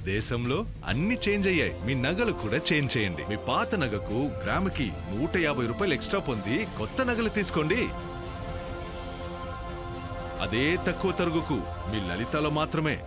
దేశంలో అన్ని చేంజ్ అయ్యాయి, మీ నగలు కూడా చేంజ్ చేయండి. మీ పాత నగకు గ్రాముకి 150 రూపాయలు ఎక్స్ట్రా పొంది కొత్త నగలు తీసుకోండి. అదే తక్కువ తరుగుకు మీ లలితలో మాత్రమే.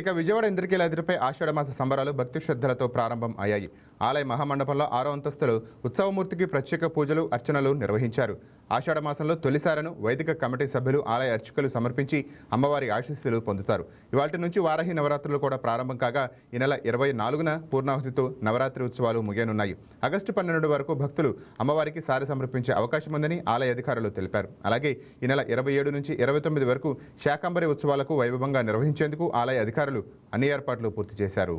ఇక విజయవాడ ఇంద్రకీలాద్రిపై ఆషాఢమాస సంబరాలు భక్తి శ్రద్ధలతో ప్రారంభం అయ్యాయి. ఆలయ మహామండపంలో 6వ అంతస్తులో ఉత్సవమూర్తికి ప్రత్యేక పూజలు అర్చనలు నిర్వహించారు. ఆషాఢమాసంలో తొలిసారను వైదిక కమిటీ సభ్యులు ఆలయ అర్చకులు సమర్పించి అమ్మవారి ఆశీస్సులు పొందుతారు. ఇవాల్టి నుంచి వారాహి నవరాత్రులు కూడా ప్రారంభం కాగా ఈ నెల 24న పూర్ణాహుతితో నవరాత్రి ఉత్సవాలు ముగియనున్నాయి. ఆగస్టు 12 వరకు భక్తులు అమ్మవారికి సారె సమర్పించే అవకాశం ఉందని ఆలయ అధికారులు తెలిపారు. అలాగే ఈ నెల 27 నుంచి 29 వరకు శాకంబరి ఉత్సవాలకు వైభవంగా నిర్వహించేందుకు ఆలయ అధికారులు అన్ని ఏర్పాట్లు పూర్తి చేశారు.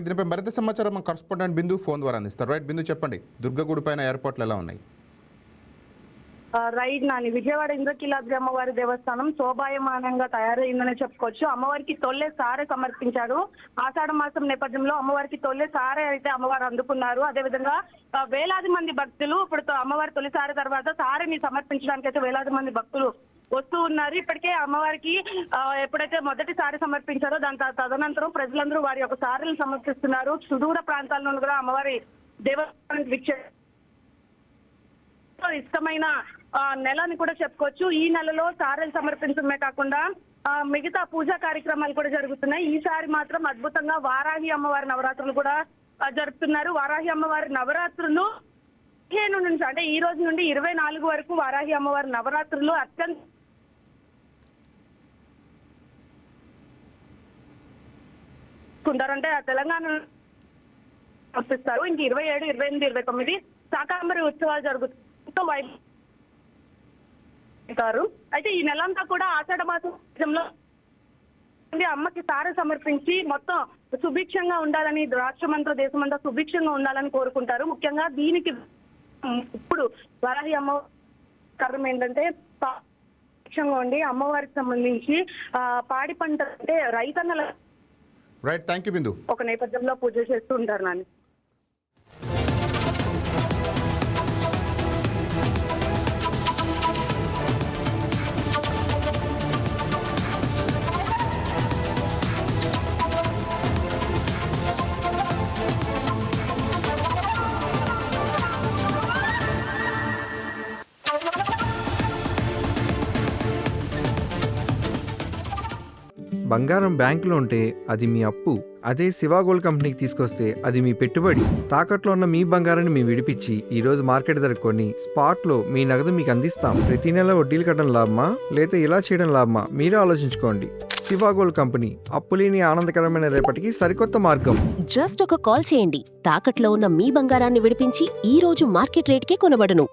దీనిపై మరింత సమాచారం మా కరెస్పాండెంట్ బిందు ఫోన్ ద్వారా అందిస్తారు. రైట్ బిందు, చెప్పండి, దుర్గగుడి పైన ఏర్పాట్లు ఎలా ఉన్నాయి? రైట్ నాని, విజయవాడ ఇంద్రకీలాద్రి అమ్మవారి దేవస్థానం శోభాయమానంగా తయారైందని చెప్పుకోవచ్చు. అమ్మవారికి తొల్లే సారె సమర్పించారు. ఆషాఢ మాసం నేపథ్యంలో అమ్మవారికి తొల్లే సారె అయితే అమ్మవారు అందుకున్నారు. అదేవిధంగా వేలాది మంది భక్తులు ఇప్పుడు అమ్మవారి తొలి సారె తర్వాత సారెని సమర్పించడానికి అయితే వేలాది మంది భక్తులు వస్తూ ఉన్నారు. ఇప్పటికే అమ్మవారికి ఎప్పుడైతే మొదటిసారి సమర్పించారో దాని తదనంతరం ప్రజలందరూ వారి యొక్క సారెలు సమర్పిస్తున్నారు. సుదూర ప్రాంతాల నుండి కూడా అమ్మవారి దేవస్థానానికి విచ్చేస్తారు. ఇష్టమైన నెలని కూడా చెప్పుకోవచ్చు. ఈ నెలలో సారెలు సమర్పించడమే కాకుండా మిగతా పూజా కార్యక్రమాలు కూడా జరుగుతున్నాయి. ఈసారి మాత్రం అద్భుతంగా వారాహి అమ్మవారి నవరాత్రులు కూడా జరుపుతున్నారు. వారాహి అమ్మవారి నవరాత్రులు 15 నుంచి అంటే ఈ రోజు నుండి 24 వరకు వారాహి అమ్మవారి నవరాత్రులు అత్యంత అంటే తెలంగాణ పంపిస్తారు. ఇంక 27, 28, 29 శాకాంబరి ఉత్సవాలు జరుగుతాయి. అయితే ఈ నెలంతా కూడా ఆషాఢ మాసంలో అమ్మకి సారె సమర్పించి మొత్తం సుభిక్షంగా ఉండాలని, రాష్ట్రమంతా దేశమంతా సుభిక్షంగా ఉండాలని కోరుకుంటారు. ముఖ్యంగా దీనికి ఇప్పుడు వారాహి అమ్మవారి కారణం ఏంటంటే సుభిక్షంగా ఉండి అమ్మవారికి సంబంధించి పాడి పంట అంటే రైతన్నల రైట్, థ్యాంక్ యూ బిందు. ఒక నేపథ్యంలో పూజ చేస్తూ ఉంటారు నాని. బంగారం బ్యాంకులో ఉంటే అది మీ అప్పు, అదే శివా గోల్డ్ కంపెనీకి తీసుకొస్తే అది మీ పెట్టుబడి. తాకట్లో ఉన్న మీ బంగారాన్ని మేము విడిపించి ఈ రోజు మార్కెట్ ధర కొని స్పాట్లో మీ నగదు మీకు అందిస్తాం. ప్రతి నెల వడ్డీలు కట్టడం లాభమా లేదా ఇలా చేయడం లాభమా మీరే ఆలోచించుకోండి. శివా గోల్డ్ కంపెనీ, అప్పులేని ఆనందకరమైన రేపటికి సరికొత్త మార్గం. జస్ట్ ఒక కాల్ చేయండి. తాకట్లో ఉన్న మీ బంగారాన్ని విడిపించి ఈ రోజు మార్కెట్ రేట్కే కొనబడును.